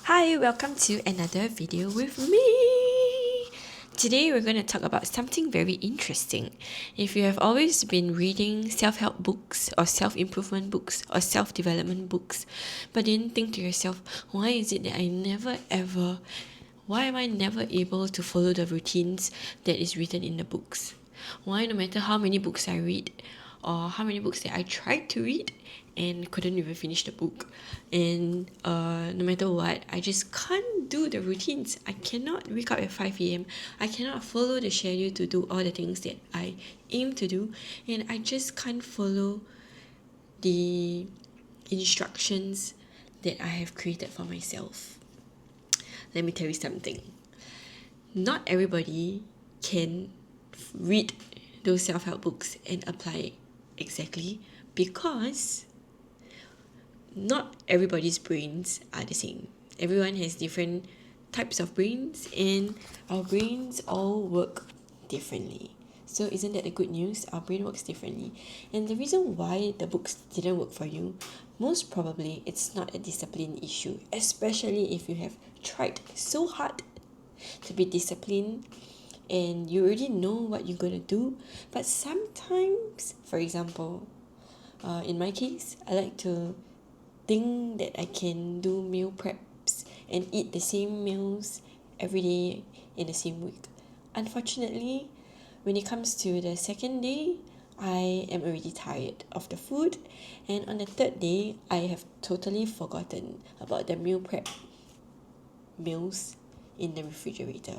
Hi, welcome to another video with me. Today we're going to talk about something very interesting. If you have always been reading self-help books or self-improvement books or self-development books, but didn't think to yourself, why is it that why am I never able to follow the routines that is written in the books? Why, no matter how many books I read or how many books that I tried to read and couldn't even finish the book, and no matter what, I just can't do the routines. I cannot wake up at 5 a.m. I cannot follow the schedule to do all the things that I aim to do, and I just can't follow the instructions that I have created for myself. Let me tell you something. Not everybody can read those self-help books and apply it exactly, because not everybody's brains are the same. Everyone has different types of brains, and our brains all work differently. So isn't that the good news? Our brain works differently. And the reason why the books didn't work for you, most probably it's not a discipline issue, especially if you have tried so hard to be disciplined and you already know what you're going to do. But sometimes, for example, in my case, I like to think that I can do meal preps and eat the same meals every day in the same week. Unfortunately, when it comes to the second day, I am already tired of the food, and on the third day, I have totally forgotten about the meal prep meals in the refrigerator.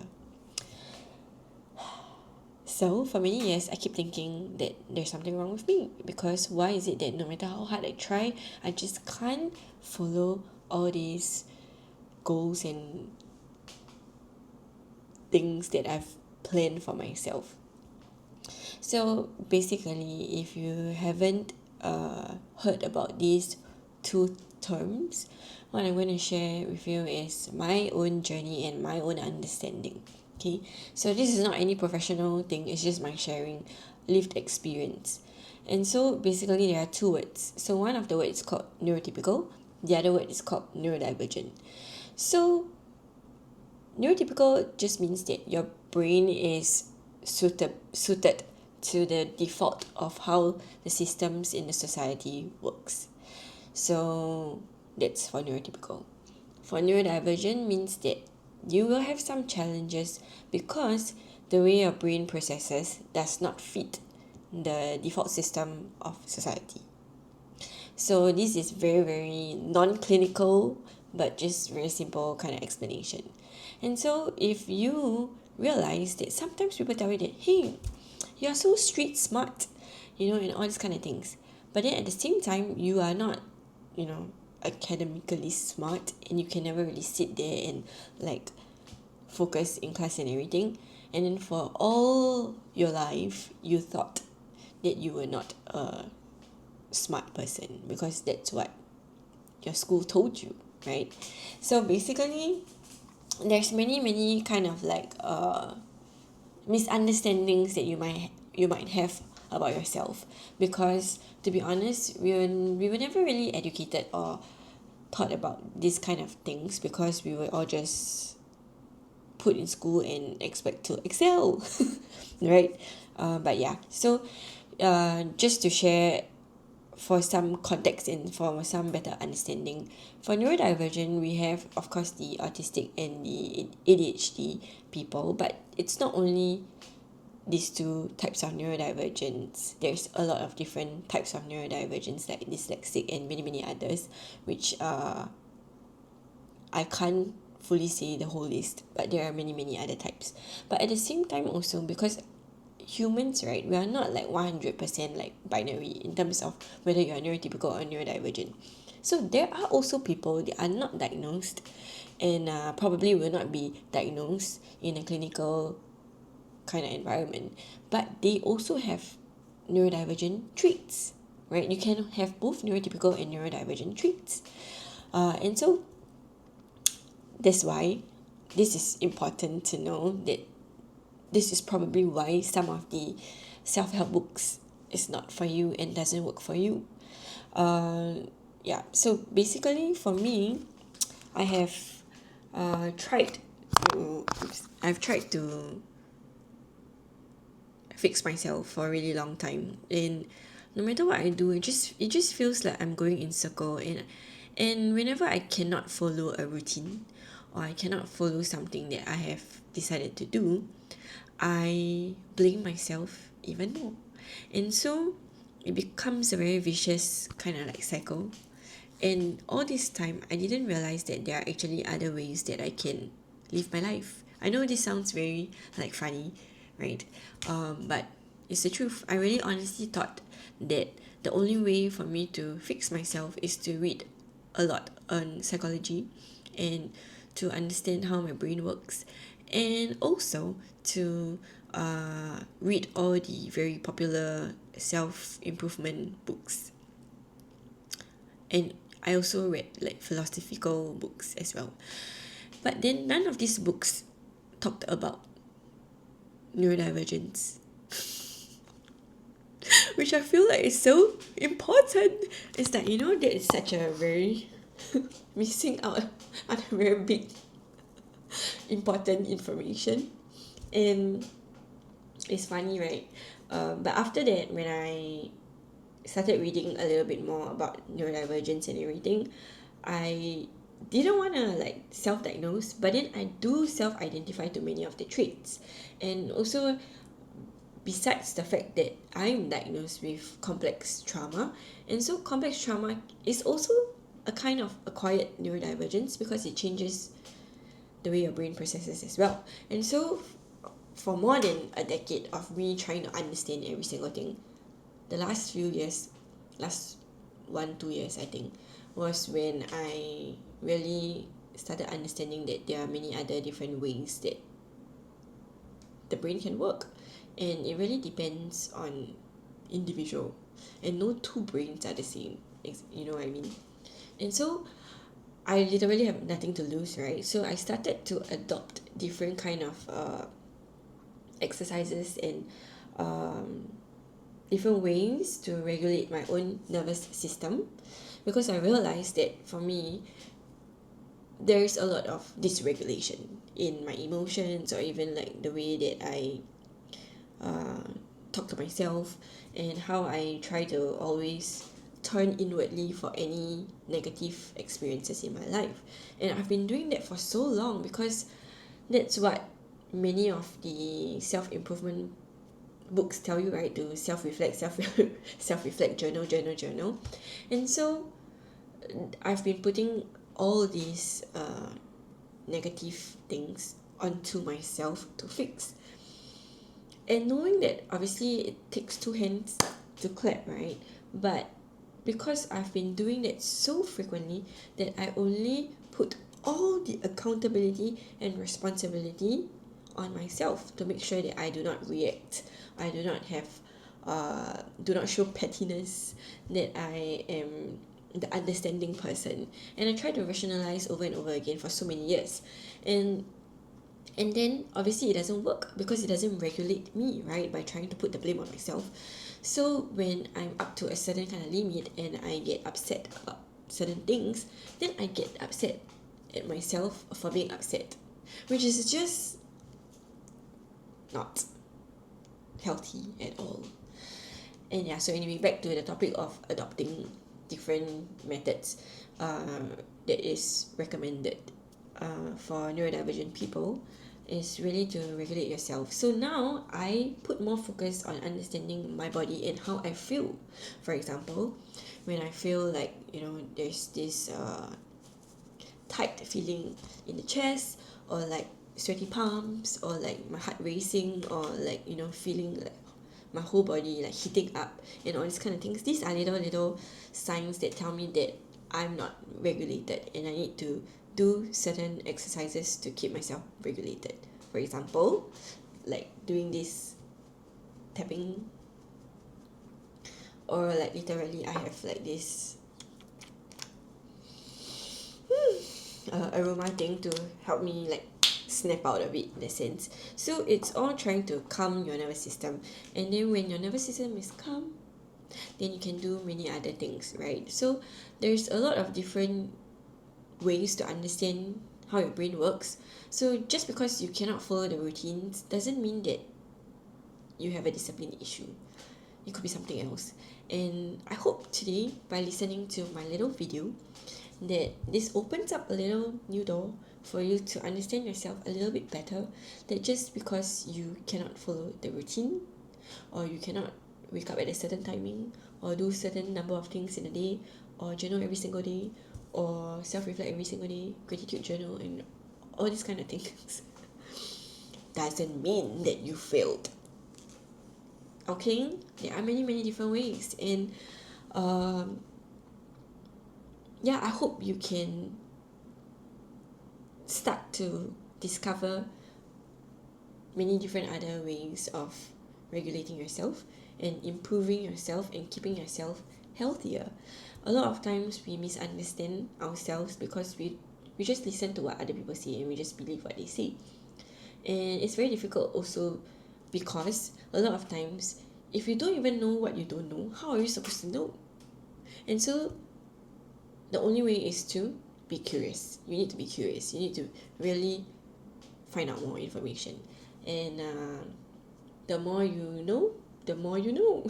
So for many years, I keep thinking that there's something wrong with me, because why is it that no matter how hard I try, I just can't follow all these goals and things that I've planned for myself. So basically, if you haven't heard about these two terms, what I'm going to share with you is my own journey and my own understanding. Okay, so this is not any professional thing, it's just my sharing lived experience. And so basically, there are two words. So one of the words is called neurotypical, the other word is called neurodivergent. So neurotypical just means that your brain is suited to the default of how the systems in the society works. So that's for neurotypical. For neurodivergent means that you will have some challenges because the way your brain processes does not fit the default system of society. So this is very, very non-clinical, but just very simple kind of explanation. And so if you realize that sometimes people tell you that, hey, you're so street smart, and all these kind of things. But then at the same time, you are not, academically smart, and you can never really sit there and like focus in class and everything. And then for all your life, you thought that you were not a smart person because that's what your school told you, right? So basically, there's many kind of like misunderstandings that you might have about yourself, because to be honest, we were never really educated or taught about these kind of things, because we were all just put in school and expect to excel. Right? But yeah, so just to share for some context and for some better understanding, for neurodivergent, we have, of course, the autistic and the ADHD people, but it's not only these two types of neurodivergence. There's a lot of different types of neurodivergence, like dyslexic and many others, which I can't fully say the whole list, but there are many other types. But at the same time also, because humans, right, we are not like 100% like binary in terms of whether you are neurotypical or neurodivergent. So there are also people that are not diagnosed, and probably will not be diagnosed in a clinical kind of environment, but they also have neurodivergent traits, right? You can have both neurotypical and neurodivergent traits. And so that's why this is important to know, that this is probably why some of the self-help books is not for you and doesn't work for you. Yeah, so basically for me, I have tried to I've tried to fix myself for a really long time, and no matter what I do, it just feels like I'm going in circle, and whenever I cannot follow a routine, or I cannot follow something that I have decided to do, I blame myself even more. And so it becomes a very vicious kind of like cycle. And all this time, I didn't realize that there are actually other ways that I can live my life. I know this sounds very like funny, right? But it's the truth. I really honestly thought that the only way for me to fix myself is to read a lot on psychology and to understand how my brain works, and also to read all the very popular self-improvement books. And I also read like philosophical books as well. But then none of these books talked about neurodivergence, which I feel like is so important. It's that, that is such a very missing out on a very big important information. And it's funny, right? But after that, when I started reading a little bit more about neurodivergence and everything, I didn't want to like self-diagnose, but then I do self-identify to many of the traits. And also, besides the fact that I'm diagnosed with complex trauma, and so complex trauma is also a kind of acquired neurodivergence because it changes the way your brain processes as well. And so for more than a decade of me trying to understand every single thing, the last few years, last 1-2 years I think, was when I really started understanding that there are many other different ways that the brain can work, and it really depends on individual, and no two brains are the same, you know what I mean. And so I literally have nothing to lose, right? So I started to adopt different kind of exercises and different ways to regulate my own nervous system, because I realized that for me there is a lot of dysregulation in my emotions, or even like the way that I talk to myself, and how I try to always turn inwardly for any negative experiences in my life. And I've been doing that for so long because that's what many of the self-improvement books tell you, right? To self-reflect, self-reflect, journal. And so I've been putting all these negative things onto myself to fix, and knowing that obviously it takes two hands to clap, right? But because I've been doing that so frequently, that I only put all the accountability and responsibility on myself to make sure that I do not react, I do not have do not show pettiness, that I am the understanding person. And I try to rationalize over and over again for so many years, and then obviously it doesn't work because it doesn't regulate me, right? By trying to put the blame on myself. So when I'm up to a certain kind of limit and I get upset about certain things, then I get upset at myself for being upset, which is just not healthy at all. And yeah, so anyway, back to the topic of adopting different methods that is recommended for neurodivergent people, is really to regulate yourself. So now I put more focus on understanding my body and how I feel. For example, when I feel like, there's this tight feeling in the chest, or like sweaty palms, or like my heart racing, or like, feeling like my whole body like heating up, and all these kind of things. These are little signs that tell me that I'm not regulated and I need to do certain exercises to keep myself regulated. For example, like doing this tapping, or like literally I have like this aroma thing to help me like snap out of it, in a sense. So it's all trying to calm your nervous system, and then when your nervous system is calm, then you can do many other things, right? So there's a lot of different ways to understand how your brain works. So just because you cannot follow the routines doesn't mean that you have a discipline issue. It could be something else. And I hope today, by listening to my little video, that this opens up a little new door for you to understand yourself a little bit better, that just because you cannot follow the routine, or you cannot wake up at a certain timing, or do certain number of things in a day, or journal every single day, or self-reflect every single day, gratitude journal, and all these kind of things, doesn't mean that you failed. Okay, there are many different ways, and yeah, I hope you can start to discover many different other ways of regulating yourself and improving yourself and keeping yourself healthier. A lot of times we misunderstand ourselves because we just listen to what other people say and we just believe what they say. And it's very difficult also because a lot of times if you don't even know what you don't know, how are you supposed to know? And so the only way is to be curious. You need to be curious. You need to really find out more information. And the more you know, the more you know.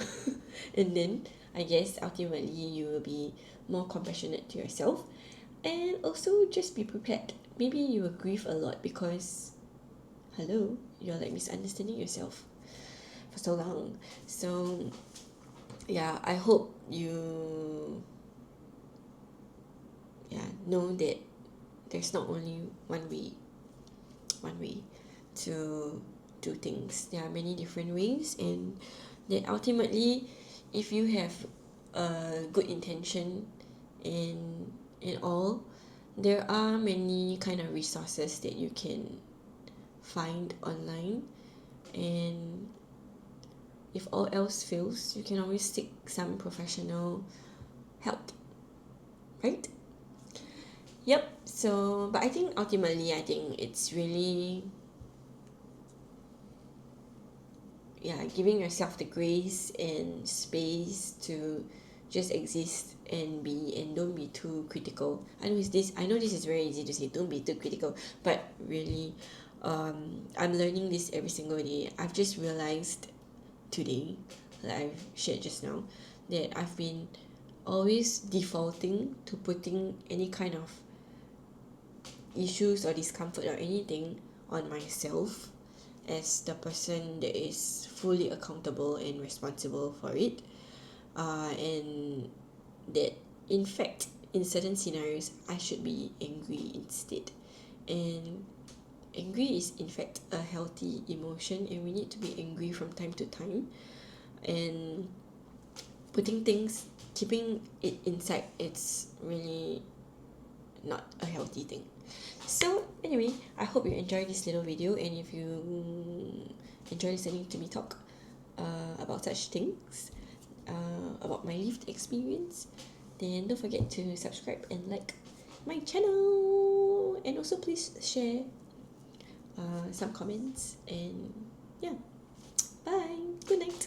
And then I guess ultimately you will be more compassionate to yourself. And also just be prepared. Maybe you will grieve a lot because, hello, you're like misunderstanding yourself for so long. So yeah, I hope you know that there's not only one way to do things. There are many different ways, and that ultimately if you have a good intention in all, there are many kind of resources that you can find online. And if all else fails, you can always seek some professional help, right? Yep. So but I think ultimately it's really giving yourself the grace and space to just exist and be, and don't be too critical. I know this is very easy to say, don't be too critical, but really I'm learning this every single day. I've just realized today, like I've shared just now, that I've been always defaulting to putting any kind of issues or discomfort or anything on myself as the person that is fully accountable and responsible for it, and that in fact in certain scenarios I should be angry instead. And angry is in fact a healthy emotion, and we need to be angry from time to time. And keeping it inside, it's really not a healthy thing. So anyway, I hope you enjoyed this little video, and if you enjoy listening to me talk about such things, about my lived experience, then don't forget to subscribe and like my channel, and also please share some comments. And yeah, bye, good night.